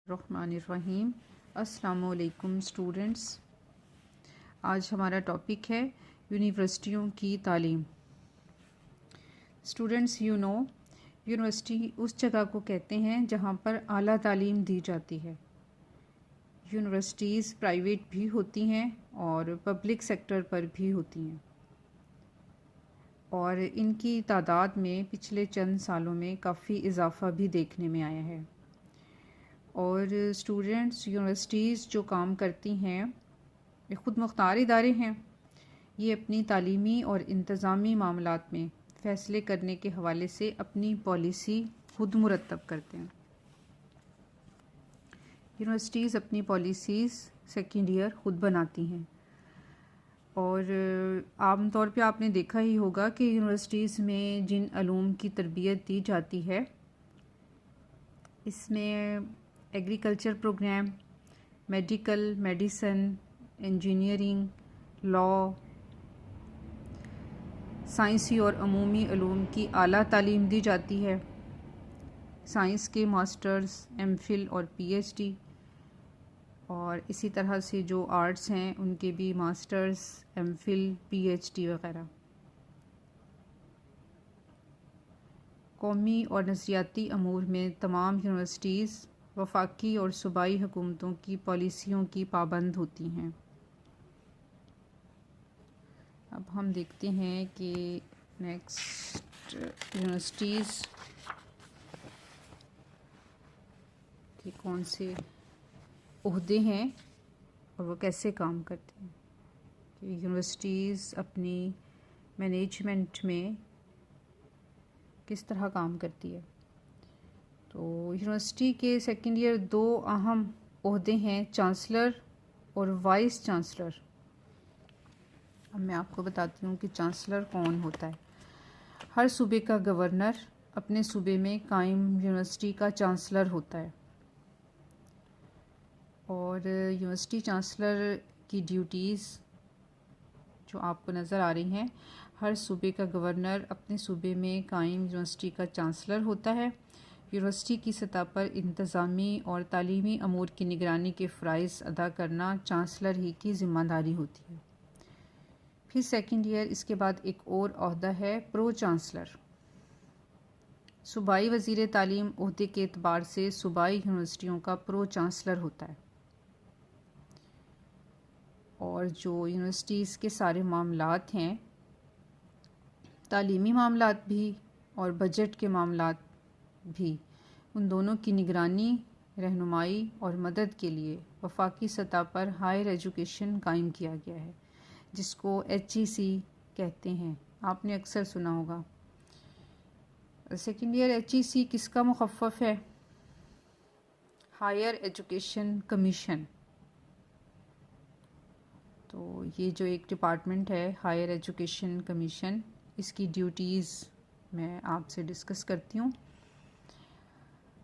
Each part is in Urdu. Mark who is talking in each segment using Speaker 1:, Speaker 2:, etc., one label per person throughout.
Speaker 1: الرحمن الرحیم۔ السلام علیکم اسٹوڈنٹس، آج ہمارا ٹاپک ہے یونیورسٹیوں کی تعلیم۔ اسٹوڈنٹس یونیورسٹی اس جگہ کو کہتے ہیں جہاں پر اعلیٰ تعلیم دی جاتی ہے۔ یونیورسٹیز پرائیویٹ بھی ہوتی ہیں اور پبلک سیکٹر پر بھی ہوتی ہیں، اور ان کی تعداد میں پچھلے چند سالوں میں کافی اضافہ بھی دیکھنے میں آیا ہے۔ اور اسٹوڈنٹس یونیورسٹیز جو کام کرتی ہیں یہ خود مختار ادارے ہیں۔ یہ اپنی تعلیمی اور انتظامی معاملات میں فیصلے کرنے کے حوالے سے اپنی پالیسی خود مرتب کرتے ہیں۔ یونیورسٹیز اپنی پالیسیز سیکنڈ ایئر خود بناتی ہیں، اور عام طور پہ آپ نے دیکھا ہی ہوگا کہ یونیورسٹیز میں جن علوم کی تربیت دی جاتی ہے اس میں agriculture programme, medicine, engineering, law, سائنسی اور عمومی علوم کی اعلیٰ تعلیم دی جاتی ہے۔ سائنس کے ماسٹرز، ایم فل اور پی ایچ ڈی، اور اسی طرح سے جو آرٹس ہیں ان کے بھی masters, M Phil, P H D وغیرہ۔ قومی اور نظریاتی امور میں تمام یونیورسٹیز وفاقی اور صوبائی حکومتوں کی پالیسیوں کی پابند ہوتی ہیں۔ اب ہم دیکھتے ہیں کہ نیکسٹ یونیورسٹیز کے کون سے عہدے ہیں اور وہ کیسے کام کرتے ہیں، کہ یونیورسٹیز اپنی مینجمنٹ میں کس طرح کام کرتی ہے۔ تو یونیورسٹی کے سیکنڈ ایئر دو اہم عہدے ہیں، چانسلر اور وائس چانسلر۔ اب میں آپ کو بتاتی ہوں کہ چانسلر کون ہوتا ہے۔ ہر صوبے کا گورنر اپنے صوبے میں قائم یونیورسٹی کا چانسلر ہوتا ہے، اور یونیورسٹی چانسلر کی ڈیوٹیز جو آپ کو نظر آ رہی ہیں، ہر صوبے کا گورنر اپنے صوبے میں قائم یونیورسٹی کا چانسلر ہوتا ہے۔ یونیورسٹی کی سطح پر انتظامی اور تعلیمی امور کی نگرانی کے فرائض ادا کرنا چانسلر ہی کی ذمہ داری ہوتی ہے۔ پھر سیکنڈ ایئر اس کے بعد ایک اور عہدہ ہے پرو چانسلر۔ صوبائی وزیر تعلیم عہدے کے اعتبار سے صوبائی یونیورسٹیوں کا پرو چانسلر ہوتا ہے، اور جو یونیورسٹیز کے سارے معاملات ہیں، تعلیمی معاملات بھی اور بجٹ کے معاملات بھی، ان دونوں کی نگرانی، رہنمائی اور مدد کے لیے وفاقی سطح پر ہائر ایجوکیشن قائم کیا گیا ہے، جس کو HEC کہتے ہیں۔ آپ نے اکثر سنا ہوگا۔ سیکنڈ ایئر HEC کس کا مخفف ہے؟ Higher education commission. تو یہ جو ایک ڈپارٹمنٹ ہے ہائر ایجوکیشن کمیشن، اس کی ڈیوٹیز میں آپ سے ڈسکس کرتی ہوں۔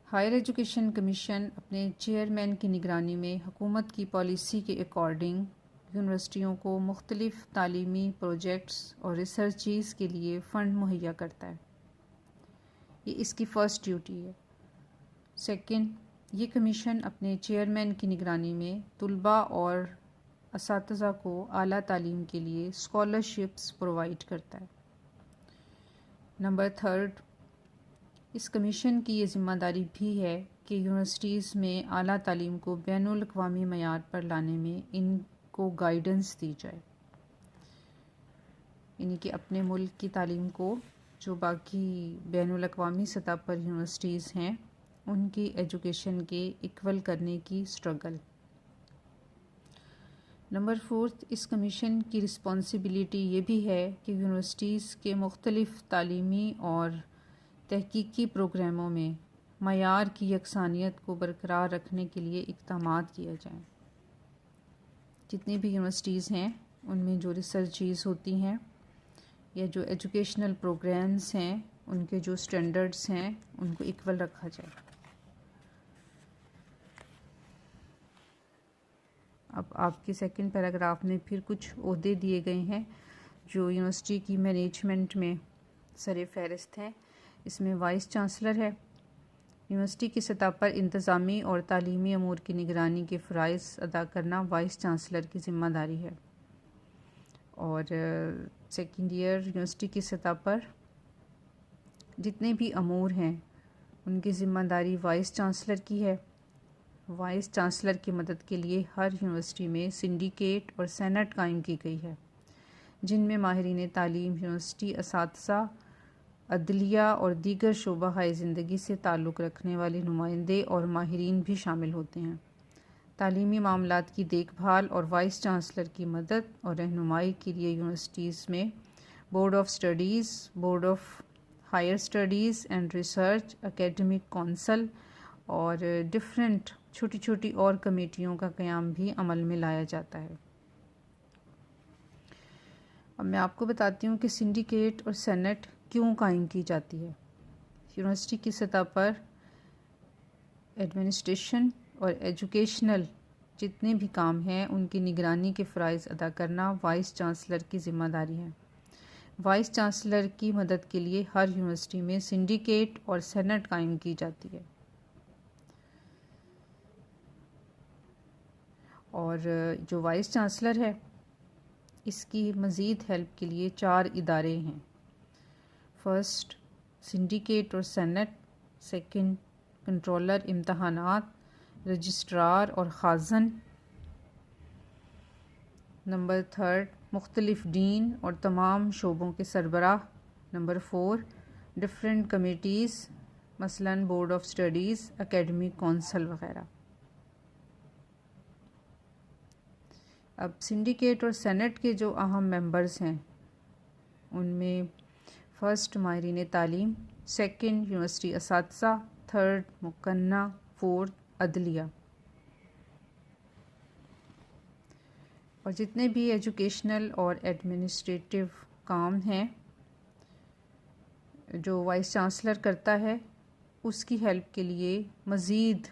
Speaker 1: ہائر ایجوکیشن کمیشن اپنے چیئرمین کی نگرانی میں حکومت کی پالیسی کے اکارڈنگ یونیورسٹیوں کو مختلف تعلیمی پروجیکٹس اور ریسرچز کے لیے فنڈ مہیا کرتا ہے۔ یہ اس کی فرسٹ ڈیوٹی ہے۔ سیکنڈ، یہ کمیشن اپنے چیئرمین کی نگرانی میں طلباء اور اساتذہ کو اعلیٰ تعلیم کے لیے اسکالرشپس پرووائڈ کرتا ہے۔ نمبر تھرڈ، اس کمیشن کی یہ ذمہ داری بھی ہے کہ یونیورسٹیز میں اعلیٰ تعلیم کو بین الاقوامی معیار پر لانے میں ان کو گائیڈنس دی جائے، یعنی کہ اپنے ملک کی تعلیم کو جو باقی بین الاقوامی سطح پر یونیورسٹیز ہیں ان کی ایجوکیشن کے ایکول کرنے کی اسٹرگل۔ نمبر فورتھ، اس کمیشن کی رسپانسبلٹی یہ بھی ہے کہ یونیورسٹیز کے مختلف تعلیمی اور تحقیقی پروگراموں میں معیار کی یکسانیت کو برقرار رکھنے کے لیے اقدامات کیے جائیں۔ جتنی بھی یونیورسٹیز ہیں ان میں جو ریسرچز ہوتی ہیں یا جو ایجوکیشنل پروگرامز ہیں ان کے جو سٹینڈرڈز ہیں ان کو ایکول رکھا جائے۔ اب آپ کے سیکنڈ پیراگراف میں پھر کچھ عہدے دیے گئے ہیں جو یونیورسٹی کی مینجمنٹ میں سر فہرست ہیں۔ اس میں وائس چانسلر ہے، یونیورسٹی کی سطح پر انتظامی اور تعلیمی امور کی نگرانی کے فرائض ادا کرنا وائس چانسلر کی ذمہ داری ہے۔ اور سیکنڈ ایئر یونیورسٹی کی سطح پر جتنے بھی امور ہیں ان کی ذمہ داری وائس چانسلر کی ہے۔ وائس چانسلر کی مدد کے لیے ہر یونیورسٹی میں سنڈیکیٹ اور سینٹ قائم کی گئی ہے، جن میں ماہرین تعلیم، یونیورسٹی اساتذہ، عدلیہ اور دیگر شعبہ ہائے زندگی سے تعلق رکھنے والے نمائندے اور ماہرین بھی شامل ہوتے ہیں۔ تعلیمی معاملات کی دیکھ بھال اور وائس چانسلر کی مدد اور رہنمائی کے لیے یونیورسٹیز میں board of studies, board of higher studies and research, academic council اور ڈفرینٹ چھوٹی چھوٹی اور کمیٹیوں کا قیام بھی عمل میں لایا جاتا ہے۔ اب میں آپ کو بتاتی ہوں کہ سنڈیکیٹ اور سینٹ کیوں قائم کی جاتی ہے۔ یونیورسٹی کی سطح پر ایڈمنسٹریشن اور ایجوکیشنل جتنے بھی کام ہیں ان کی نگرانی کے فرائض ادا کرنا وائس چانسلر کی ذمہ داری ہے۔ وائس چانسلر کی مدد کے لیے ہر یونیورسٹی میں سنڈیکیٹ اور سینٹ قائم کی جاتی ہے۔ اور جو وائس چانسلر ہے اس کی مزید ہیلپ کے لیے 4 ادارے ہیں۔ فرسٹ سنڈیکیٹ اور سینٹ، سیکنڈ کنٹرولر امتحانات، رجسٹرار اور خازن، نمبر 3 مختلف ڈین اور تمام شعبوں کے سربراہ، نمبر 4 ڈفرینٹ کمیٹیز مثلاً board of studies, academic council وغیرہ۔ اب سنڈیکیٹ اور سینٹ کے جو اہم ممبرز ہیں ان میں فرسٹ ماہرین تعلیم، سیکنڈ یونیورسٹی اساتذہ، تھرڈ مقننہ، فورتھ عدلیہ۔ اور جتنے بھی ایجوکیشنل اور ایڈمنسٹریٹو کام ہیں جو وائس چانسلر کرتا ہے اس کی ہیلپ کے لیے مزید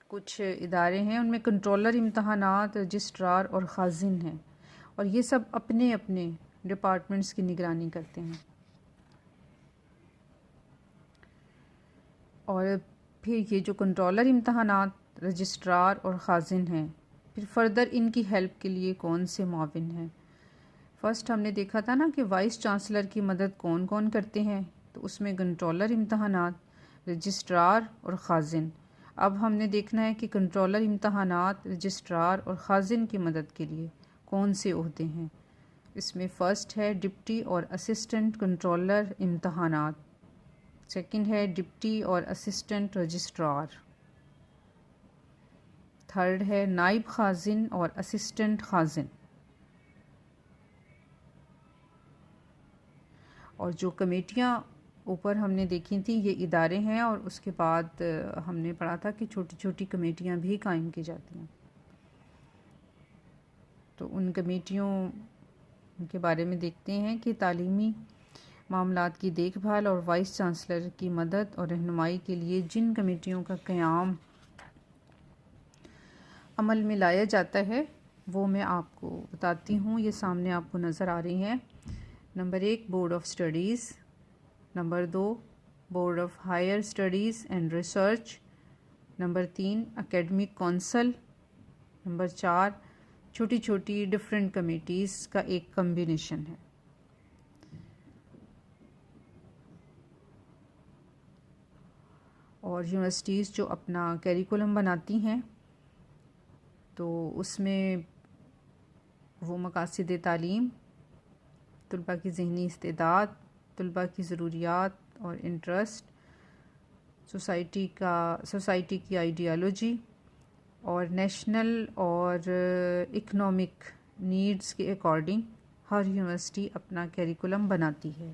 Speaker 1: کچھ ادارے ہیں، ان میں کنٹرولر امتحانات، رجسٹرار اور خازن ہیں، اور یہ سب اپنے اپنے ڈپارٹمنٹس کی نگرانی کرتے ہیں۔ اور پھر یہ جو کنٹرولر امتحانات، رجسٹرار اور خازن ہیں، پھر فردر ان کی ہیلپ کے لیے کون سے معاون ہیں۔ فرسٹ ہم نے دیکھا تھا نا کہ وائس چانسلر کی مدد کون کون کرتے ہیں، تو اس میں کنٹرولر امتحانات، رجسٹرار اور خازن۔ اب ہم نے دیکھنا ہے کہ کنٹرولر امتحانات، رجسٹرار اور خازن کی مدد کے لیے کون سے عہدے ہیں۔ اس میں فرسٹ ہے ڈپٹی اور اسسٹنٹ کنٹرولر امتحانات، سیکنڈ ہے ڈپٹی اور اسسٹنٹ رجسٹرار، تھرڈ ہے نائب خازن اور اسسٹنٹ خازن۔ اور جو کمیٹیاں اوپر ہم نے دیکھی تھیں یہ ادارے ہیں، اور اس کے بعد ہم نے پڑھا تھا کہ چھوٹی چھوٹی کمیٹیاں بھی قائم کی جاتی ہیں۔ تو ان کمیٹیوں کے بارے میں دیکھتے ہیں کہ تعلیمی معاملات کی دیکھ بھال اور وائس چانسلر کی مدد اور رہنمائی کے لیے جن کمیٹیوں کا قیام عمل میں لایا جاتا ہے وہ میں آپ کو بتاتی ہوں۔ یہ سامنے آپ کو نظر آ رہی ہیں۔ Number 1 board of studies, number 2 board of higher studies and research, number 3 academic council, number 4 چھوٹی چھوٹی ڈفرینٹ کمیٹیز کا ایک کمبینیشن ہے۔ اور یونیورسٹیز جو اپنا کیریکولم بناتی ہیں تو اس میں وہ مقاصد تعلیم، طلباء کی ذہنی استعداد، طلباء کی ضروریات اور انٹرسٹ، سوسائٹی کی آئیڈیالوجی اور نیشنل اور اکنامک نیڈز کے اکارڈنگ ہر یونیورسٹی اپنا کیریکولم بناتی ہے